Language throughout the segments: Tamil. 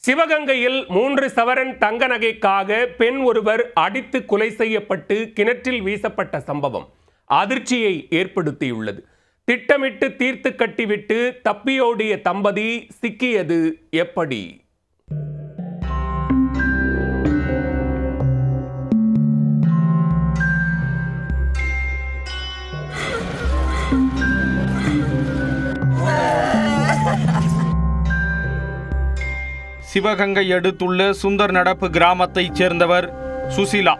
சிவகங்கையில் 3 சவரன் தங்க நகைக்காக பெண் ஒருவர் அடித்து கொலை செய்யப்பட்டு கிணற்றில் வீசப்பட்ட சம்பவம் அதிர்ச்சியை ஏற்படுத்தியுள்ளது. திட்டமிட்டு தீர்த்து கட்டிவிட்டு தப்பியோடிய தம்பதி சிக்கியது எப்படி? சிவகங்கை அடுத்துள்ள சுந்தர் நடப்பு கிராமத்தைச் சேர்ந்தவர் சுசிலா.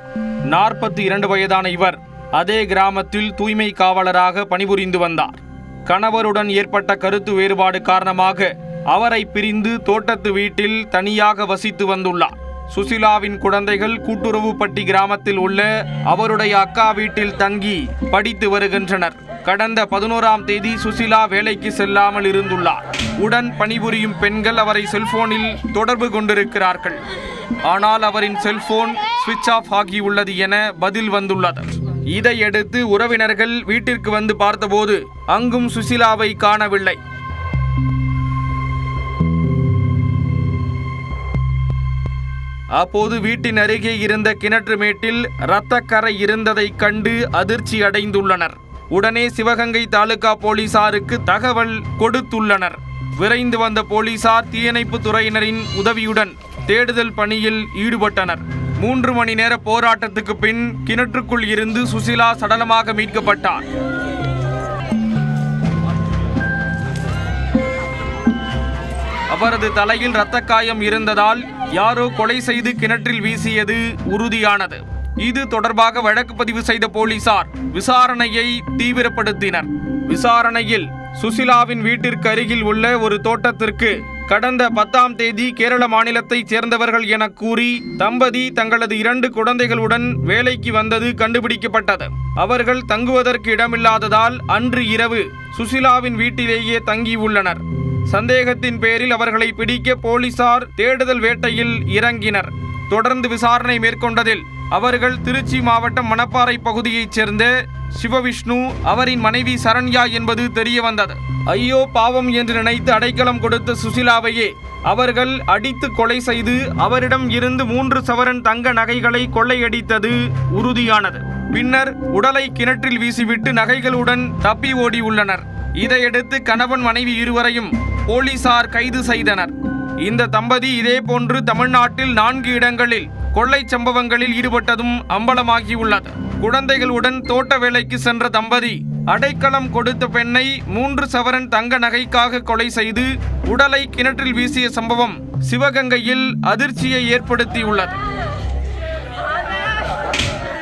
42 வயதான இவர் அதே கிராமத்தில் தூய்மை காவலராக பணிபுரிந்து வந்தார். கணவருடன் ஏற்பட்ட கருத்து வேறுபாடு காரணமாக அவரை பிரிந்து தோட்டத்து வீட்டில் தனியாக வசித்து வந்துள்ளார். சுசிலாவின் குழந்தைகள் கூட்டுறவுப்பட்டி கிராமத்தில் உள்ள அவருடைய அக்கா வீட்டில் தங்கி படித்து வருகின்றனர். கடந்த 11ஆம் தேதி சுசிலா வேலைக்கு செல்லாமல் இருந்துள்ளார். உடன் பணிபுரியும் பெண்கள் அவரை செல்போனில் தொடர்பு கொண்டிருக்கிறார்கள். ஆனால் அவரின் செல்போன் சுவிட்ச் ஆஃப் ஆகியுள்ளது என பதில் வந்துள்ளது. இதையடுத்து உறவினர்கள் வீட்டிற்கு வந்து பார்த்தபோது அங்கும் சுசிலாவை காணவில்லை. அப்போது வீட்டின் அருகே இருந்த கிணற்று மேட்டில் இரத்தக்கரை இருந்ததை கண்டு அதிர்ச்சி அடைந்துள்ளனர். உடனே சிவகங்கை தாலுகா போலீசாருக்கு தகவல் கொடுத்துள்ளனர். விரைந்து வந்த போலீசார் தீயணைப்பு துறையினரின் உதவியுடன் தேடுதல் பணியில் ஈடுபட்டனர். 3 மணி நேர போராட்டத்துக்கு பின் கிணற்றுக்குள் இருந்து சுசிலா சடலமாக மீட்கப்பட்டார். அவரது தலையில் இரத்த காயம் இருந்ததால் யாரோ கொலை செய்து கிணற்றில் வீசியது உறுதியானது. இது தொடர்பாக வழக்கு பதிவு செய்த போலீசார் விசாரணையை தீவிரப்படுத்தினர். விசாரணையில் சுசிலாவின் வீட்டிற்கு அருகில் உள்ள ஒரு தோட்டத்திற்கு கடந்த 10ஆம் தேதி கேரள மாநிலத்தைச் சேர்ந்தவர்கள் என கூறி தம்பதி தங்களது 2 குழந்தைகளுடன் வேலைக்கு வந்தது கண்டுபிடிக்கப்பட்டது. அவர்கள் தங்குவதற்கு இடமில்லாததால் அன்று இரவு சுசிலாவின் வீட்டிலேயே தங்கியுள்ளனர். சந்தேகத்தின் பேரில் அவர்களை பிடிக்க போலீசார் தேடுதல் வேட்டையில் இறங்கினர். தொடர்ந்து விசாரணை மேற்கொண்டதில் அவர்கள் திருச்சி மாவட்டம் மணப்பாறை பகுதியைச் சேர்ந்த சிவவிஷ்ணு, அவரின் மனைவி சரண்யா என்பது தெரிய வந்தது. ஐயோ பாவம் என்று நினைத்து அடைக்கலம் கொடுத்த சுசிலாவையே அவர்கள் அடித்து கொலை செய்து அவரிடம் இருந்து 3 சவரன் தங்க நகைகளை கொள்ளையடித்தது உறுதியானது. பின்னர் உடலை கிணற்றில் வீசிவிட்டு நகைகளுடன் தப்பி ஓடியுள்ளனர். இதையடுத்து கணவன் மனைவி இருவரையும் போலீசார் கைது செய்தனர். இந்த தம்பதி இதேபோன்று தமிழ்நாட்டில் 4 இடங்களில் கொள்ளை சம்பவங்களில் ஈடுபட்டதும் அம்பலமாகியுள்ளது. குழந்தைகளுடன் தோட்ட வேலைக்கு சென்ற தம்பதி அடைக்கலம் கொடுத்த பெண்ணை 3 சவரன் தங்க நகைக்காக கொலை செய்து உடலை கிணற்றில் வீசிய சம்பவம் சிவகங்கையில் அதிர்ச்சியை ஏற்படுத்தியுள்ளது.